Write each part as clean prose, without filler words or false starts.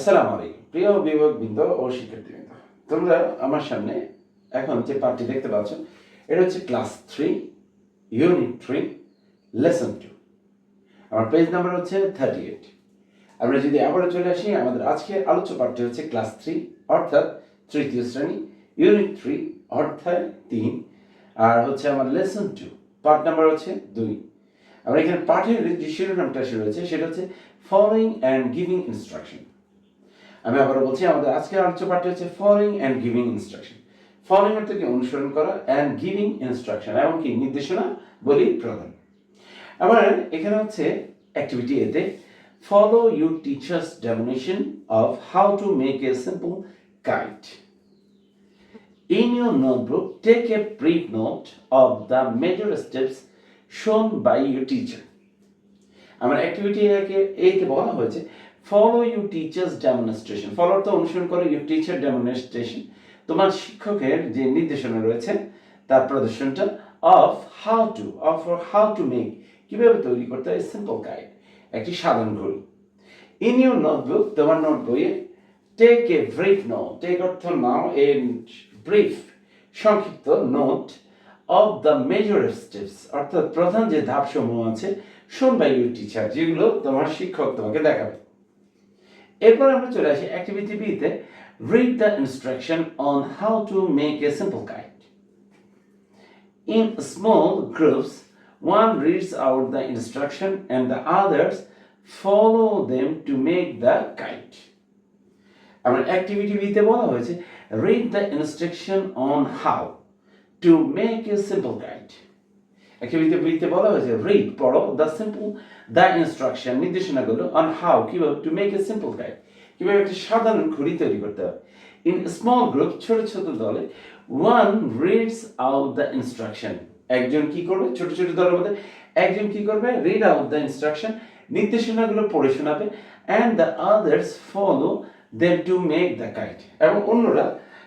আসসালামু আলাইকুম প্রিয় অভিভাবকবৃন্দ ও শিক্ষার্থীবৃন্দ, তোমরা আমার সামনে এখন যে পাঠটি দেখতে পাচ্ছ এটা হচ্ছে ক্লাস 3 ইউনিট 3 লেসন 2। আমার পেজ নাম্বার হচ্ছে 38। আমরা যদি আবারও চলে আসি, আমাদের আজকে আলোচ্য পাঠটি হচ্ছে ক্লাস 3 অর্থাৎ তৃতীয় শ্রেণী, ইউনিট 3 অর্থাৎ 3, আর হচ্ছে আমার লেসন 2 পার্ট নাম্বার হচ্ছে 2। আমরা এখানে পাঠের যে শিরোনামটা রয়েছে সেটা হচ্ছে ফলোইং অ্যান্ড গিভিং ইনস্ট্রাকশন। আমি আবারও বলছি, আমাদের আজকের আলোচ্য পাঠটি হচ্ছে following and giving instruction. Following অর্থ কি অনুসরণ করা, অ্যান্ড গিভিং ইনস্ট্রাকশন এমনকি নির্দেশনা বলি প্রদান। আমার এখানে হচ্ছে অ্যাক্টিভিটি এতে follow your teachers demonstration of how to make a simple kite. In your notebook, take a brief note of the major steps shown by your teacher. আমার অ্যাক্টিভিটি এইতে বলা হয়েছে follow your teachers demonstration. Follow তো অনুসরণ করো, your teacher demonstration তোমার শিক্ষকের যে নির্দেশনা রয়েছে তার প্রদর্শনটা অফ হাউ টু মেক কিভাবে তৈরি করতে হয় সিম্পল গাইড, একটি সাধারণ ঘড়ি। ইন ইউর নোটবুক তোমার নোট বইয়ে take a brief note, take অর্থ নাও, এ ব্রিফ সংক্ষিপ্ত note of the major steps অর্থাৎ প্রধান যে ধাপসমূহ আছে শোন বাই ইউর টিচার, যেগুলো তোমার শিক্ষক তোমাকে দেখাবে। এরপর আমরা চলে আসি অ্যাক্টিভিটি বিতে read the instruction on how to make a simple kite. In small groups one reads out the instruction and the others follow them to make the kite. আমার অ্যাক্টিভিটি বিতে বলা হয়েছে read the instruction on how to make a simple kite. Activity বিতে বলা হয়েছে read পড়ো, the instruction নির্দেশনাগুলো, on how কিভাবে, two make a simple kite কিভাবে একটা সাধারণ ঘড়ি তৈরি করতে হবে। ইন স্মল গ্রুপ ছোট ছোট দলে one reads out the instruction, একজন কি করবে, ছোট ছোট দলের মধ্যে একজন কি করবে, রিড আউট দ্য ইনস্ট্রাকশন নির্দেশনাগুলো পড়ে শোনাবে, and the others follow them to make the kite, এবং অন্যরা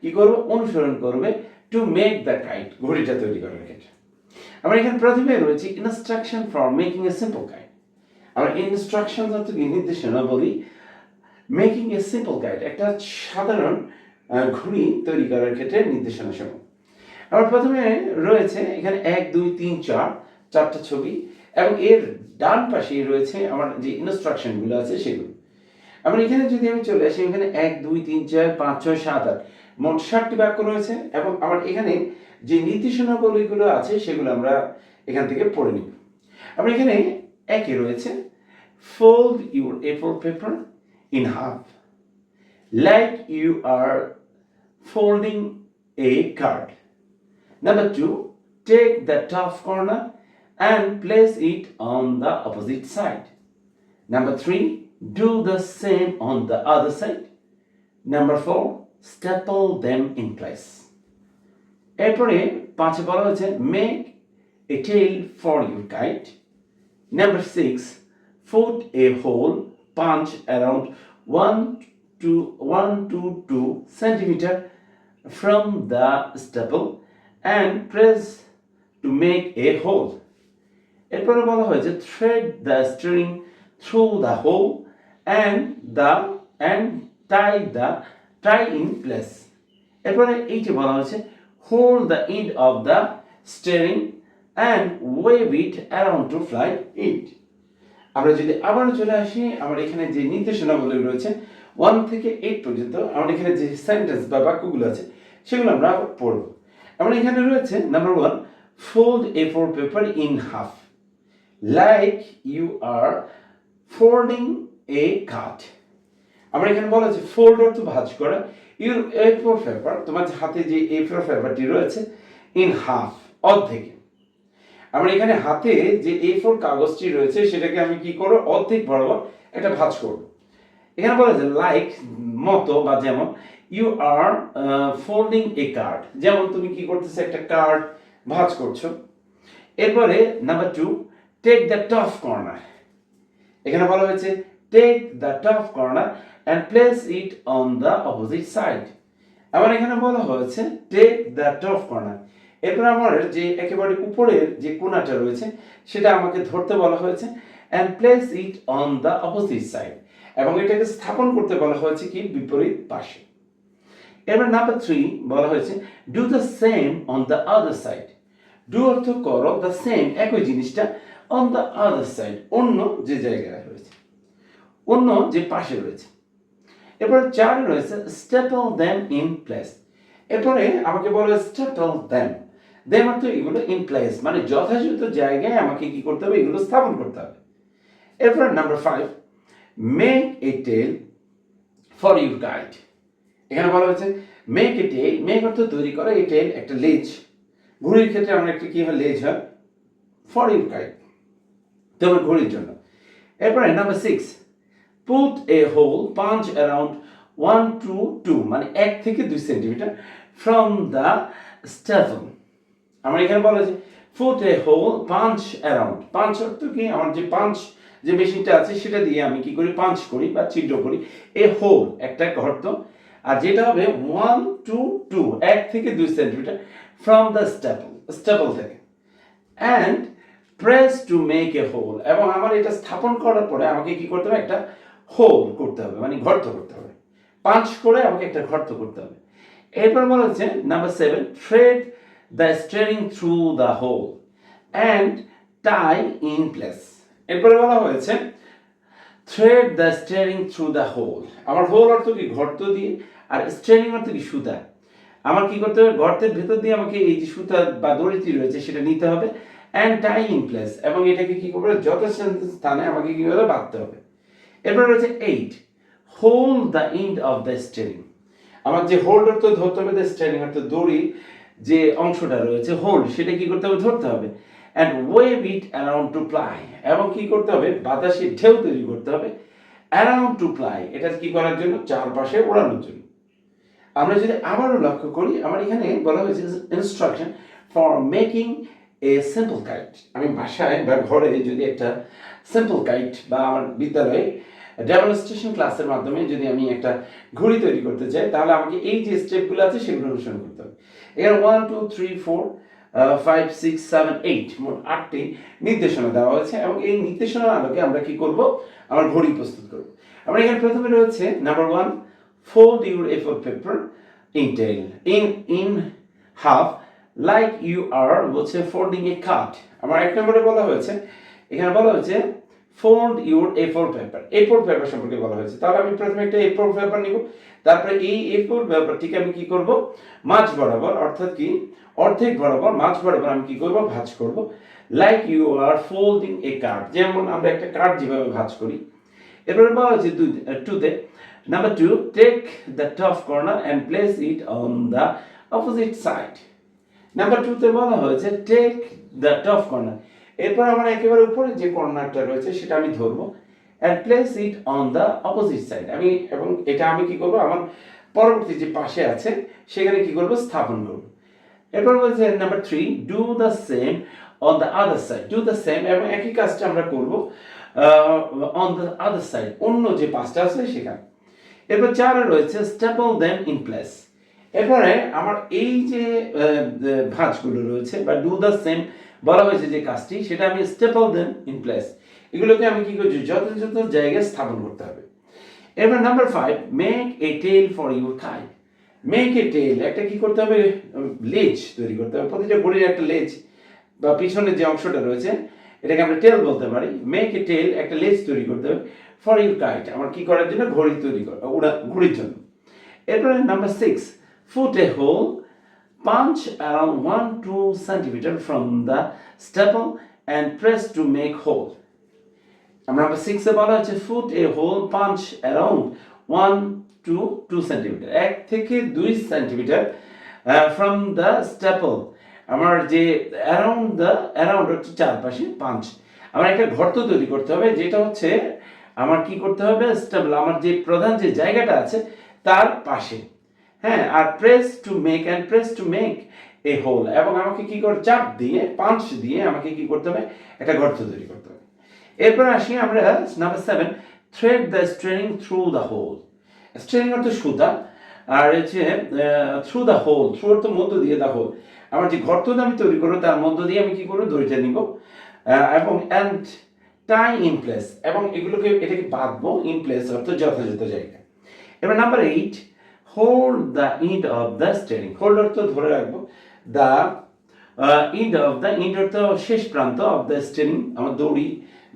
কি করবে, অনুসরণ করবে টু মেক দ্য কাইট ঘড়িটা তৈরি করার ক্ষেত্রে। আমরা এখানে প্রথমে রয়েছে instruction for making A simple kite. আমরা ইনস্ট্রাকশন অর্থ কি নির্দেশনা বলি, মেকিং এ সিম্পল কাইট একটা সাধারণ ঘড়ি তৈরি করার ক্ষেত্রে নির্দেশনা সমূহ। আমার প্রথমে রয়েছে এখানে 1 2 3 4 চারটা ছবি, এবং এর ডান পাশে রয়েছে আমার যে ইনস্ট্রাকশনগুলো আছে সেগুলো। আমরা এখানে যদি আমি চলে আসি, এখানে 1 2 3 4 5 6 7 8 মোট 7টি বাক্য রয়েছে, এবং আমার এখানে যে নির্দেশনাবলীগুলো আছে সেগুলো আমরা এখান থেকে পড়ে নিব। আমরা এখানে একে রয়েছে fold your A4 paper in half like you are folding a card. Number 2, take the top corner and place it on the opposite side. Number 3, do the same on the other side. Number 4, staple them in place. এরপরে 5 বলা হয়েছে make a tail for your kite. Number 6, put a hole punch around 1 to 2 centimeter from the staple and press to make a hole. এরপরে বলা হয়েছে thread the string through the hole and tie in place. এরপরে এইটা বলা হয়েছে hold the end of the steering and wave it around to fly it. আমরা যদি আবার চলে আসি, আমার এখানে যে নির্দেশনাগুলো রয়েছে 1 থেকে 8 পর্যন্ত, আমার এখানে যে সেন্টেন্স বা বাক্যগুলো আছে সেগুলো আমরা পড়ব। আমরা এখানে রয়েছে number 1, fold A4 paper in half like you are folding a card. আমরা এখানে বলা আছে ফোল্ড অর্থ ভাঁজ করা, ইউর A4 পেপার তোমার হাতে যে A4 পেপারটি রয়েছে ইন হাফ অর্ধেকে। আমরা এখানে হাতে যে A4 কাগজটি রয়েছে সেটাকে আমি কি করব, অর্ধেক বরাবর একটা ভাঁজ করব। এখানে বলা আছে লাইক মতো বা যেমন, you are folding a card, যেমন তুমি কি করতেছো, একটা কার্ড ভাঁজ করছো। এরপরে number 2, take the top corner. এখানে বলা হয়েছে take the top corner and place it on the opposite side. আবার এখানে বলা হয়েছে টেক দ্য টপ কর্নার, এরপর আমার যে একেবারে উপরের যে কোণাটা রয়েছে সেটা আমাকে ধরতে বলা হয়েছে and place it on the opposite side, এবং এটাকে স্থাপন করতে বলা হয়েছে কি বিপরীত পাশে। এবার নাম্বার 3 বলা হয়েছে do the same on the other side. Do অর্থ করো, দ্য সেম একই জিনিসটা, অন দ্য আদার সাইড অন্য যে জায়গায় রয়েছে, অন্য যে পাশে রয়েছে। এরপরে 4 রয়েছে স্টেপল দেম ইন প্লেস। এরপরে আমাকে বলা হয় স্টেপল দেম, দেম অর্থ এগুলো ইন প্লেস মানে যথাযথ জায়গায় আমাকে কি করতে হবে, এগুলো স্থাপন করতে হবে। এরপরে number 5 make a tail for your guide. এখানে বলা হয়েছে মেক এ টেল, মেক অর্থ তৈরি করা, এ টেল একটা লেজ, ঘড়ির ক্ষেত্রে আমরা একটা কি হয় লেজ হয়, ফর ইউর গাইড তোমার ঘড়ির জন্য। এরপরে number 6 put a hole punch around 1 to 2 মানে 1 থেকে 2 সেন্টিমিটার ফ্রম দ্য স্টেপল। আমার এখানে বলা হয়েছে put a hole punch around, punch অর্থ কি আমার যে পাঞ্চ যে মেশিনটা আছে সেটা দিয়ে আমি কি করি পাঞ্চ করি বা ছিদ্র করি, এ হোল একটা গর্ত, আর যেটা হবে 1 to 2 1 থেকে 2 centimetre from the staple, staple থেকে, and press to make a hole এবং আমার এটা স্থাপন করার পরে আমাকে কি করতে হবে একটা হোল করতে হবে মানে গর্ত করতে হবে, পাঞ্চ করে আমাকে একটা গর্ত করতে হবে। এরপর বলা হচ্ছে number 7 thread the string through the hole and tie in place. এরপরে বলা হয়েছে thread the string through the hole, আমার হোল অর্থ কি গর্ত দিয়ে, আর স্টিয়ারিং অর্থ কি সুতা, আমার কি করতে হবে গর্তের ভেতর দিয়ে আমাকে এই যে সুতা বা দড়িটি রয়েছে সেটা নিতে হবে, অ্যান্ড টাই ইন প্লেস এবং এটাকে কি করবে যথাযথ স্থানে আমাকে কি করে বাঁধতে হবে। এরপর রয়েছে 8 hold the end of the steering, আমার যে হোল্ড অর্থ ধরতে হবে, দ্য স্টিয়ারিং অর্থ দড়ি যে অংশটা রয়েছে হোল্ড সেটা কি করতে হবে ধরতে হবে, and wave it around to ply এবং কি করতে হবে বাতাসে ঢেউ তৈরি করতে হবে, অ্যারাউন্ড টু প্লাই এটা কি করার জন্য চারপাশে ওড়ানোর জন্য। আমরা যদি আবারও লক্ষ্য করি আমার এখানে বলা হয়েছে instruction for making A simple kite. আমি বাসায় বা ঘরে যদি একটা সিম্পল কাইট বা আমার বিদ্যালয়ে ডেমনস্ট্রেশন ক্লাসের মাধ্যমে যদি আমি একটা ঘড়ি তৈরি করতে চাই তাহলে আমাকে এই যে স্টেপগুলো আছে সেগুলো অনুসরণ করতে হবে। এখানে 1 2 3 4 5 6 7 8 মোট 8টি নির্দেশনা দেওয়া হয়েছে এবং এই নির্দেশনার আলোকে আমরা কি করব আমার ঘড়ি প্রস্তুত করব। আমরা এখানে প্রথমে রয়েছে number 1 fold your A4 paper in half like you are বলছে folding a card। আমার এক নম্বরে বলা হয়েছে এখানে বলা হয়েছে fold your A4 paper, A4 paper সম্পর্কে বলা হয়েছে। তাহলে আমি প্রথমে একটা A4 পেপার নিব, তারপরে এই A4 পেপারটিকে আমি কি করব মাঝ বরাবর অর্থাৎ কি অর্ধেক বরাবর মাঝ বরাবর আমি কি করব ভাঁজ করব, like you are folding a card যেমন আমরা একটা কার্ড যেভাবে ভাঁজ করি। এরপরে বলা হয়েছে 2তে Number 2, take the top corner and place it on the opposite side. Number 2 তে বলা হয়েছে take the top corner, এরপর আমরা একেবারে উপরে যে কর্নারটা রয়েছে সেটা আমি ধরবো and place it on the opposite side, আমি এবং এটা আমি কি করব আমার পরবর্তী যে পাশে আছে সেখানে কি করব স্থাপন করব। এরপর বলছে number 3 do the same on the other side, do the same এবং একই কাজটা আমরা করব on the other side অন্য যে পাশটা আছে সেখানে। এরপর 4 রয়েছে staple them in place, এরপরে আমার এই যে ভাঁজগুলো রয়েছে বা ডু দ্য সেম বলা হয়েছে যে কাজটি সেটা আমি staple them in place এগুলোকে আমি কি করছি যথাযথ জায়গায় স্থাপন করতে হবে। এরপর number 5 make a tail for your kite, make a tail একটা কি করতে হবে লেজ তৈরি করতে হবে, প্রতিটা ঘড়ির একটা লেজ বা পিছনের যে অংশটা রয়েছে এটাকে আমরা টেল বলতে পারি, make a tail একটা লেজ তৈরি করতে হবে for your kite আমার কি করার জন্য ঘড়ি তৈরি করা ঘড়ির জন্য। এরপরে number 6 put a hole punch around 1-2 centimeter from the staple and press to make hole। আমরা নাম্বার 6 এ বলা হচ্ছে put a hole punch around 1-2 centimeter 1 থেকে 2 সেন্টিমিটার from the staple আমার যে around হচ্ছে চারপাশে পাঞ্চ আমার একটা গর্ত তৈরি করতে হবে যেটা হচ্ছে আমার কি করতে হবে স্টেবল আমার যে প্রধান যে জায়গাটা আছে তার পাশে, হ্যাঁ, আর press to make a hole এবং আমাকে কি করে চাপ দিয়ে পাঞ্চ দিয়ে আমাকে কি করতে হবে একটা গর্ত তৈরি করতে হবে। এরপর আসি আমরা number 7 thread the string through the hole, string অর্থ সুতা আর হচ্ছে থ্রু দ্য হোল, থ্রু অর্থ মধ্য দিয়ে দ্য হোল আমার যে গর্তটা আমি তৈরি করবো তার মধ্য দিয়ে আমি কি করবো দড়িটা নিব এবং অ্যান্ড টাই ইন প্লেস, এবং এটাকে বাঁধবো ইন প্লেস অর্থ যথাযথ জায়গায়। এবার number 8, hold the ইন্ড of the steering. Hold অর্থ ধরে রাখবো, দ্য ইন্ড অর্থ শেষ প্রান্ত, অফ দ্য স্টিয়ারিং আমার দড়ি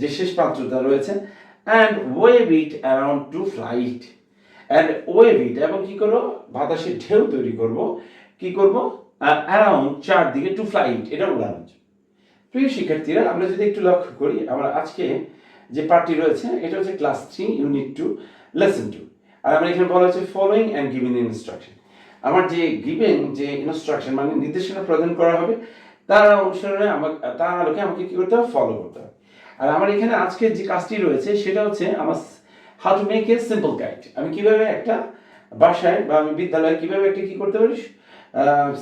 যে শেষ প্রান্তটা রয়েছে, and wave it around to flight, and wave it, এবং কি করবো বাতাসের ঢেউ তৈরি করব, কি করব অ্যারাউন্ড চারদিকে, টু ফ্লাইট এটা উড়ানো। প্রিয় শিক্ষার্থীরা, আমরা যদি একটু লক্ষ্য করি, আমরা আজকে যে পার্টটি রয়েছে এটা হচ্ছে ক্লাস 3 ইউনিট 2 লেসন 2, আর আমরা এখানে বলা হচ্ছে ফলোইং অ্যান্ড গিভিং ইনস্ট্রাকশন। আমার যে গিভিং যে ইনস্ট্রাকশন মানে নির্দেশনা প্রদান করা হবে, তার অনুসরণে তার আলোকে আমাকে কি করতে হবে, ফলো করতে হবে। আর আমার এখানে আজকে যে কাজটি রয়েছে সেটা হচ্ছে আমার how to make a simple guide. আমি কিভাবে একটা বাসায় বা আমি বিদ্যালয়ে কিভাবে একটা কি করতে পারি,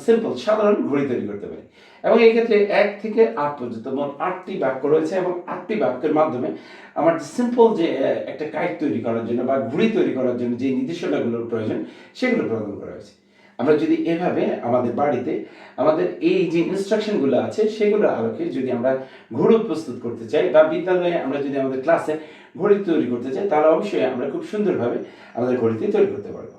সিম্পল সাধারণ ঘড়ি তৈরি করতে পারি। এবং এই ক্ষেত্রে 1 থেকে 8 পর্যন্ত মোট 8টি বাক্য রয়েছে, এবং 8টি বাক্যের মাধ্যমে আমার সিম্পল যে একটা গাইড তৈরি করার জন্য বা ঘড়ি তৈরি করার জন্য যে নির্দেশনাগুলোর প্রয়োজন সেগুলো প্রদান করা হয়েছে। আমরা যদি এভাবে আমাদের বাড়িতে আমাদের এই যে ইনস্ট্রাকশনগুলো আছে সেগুলোর আলোকে যদি আমরা ঘড়ি প্রস্তুত করতে চাই, বা বিদ্যালয়ে আমরা যদি আমাদের ক্লাসে ঘড়ি তৈরি করতে চাই, তাহলে অবশ্যই আমরা খুব সুন্দরভাবে আমাদের ঘড়িটি তৈরি করতে পারবো।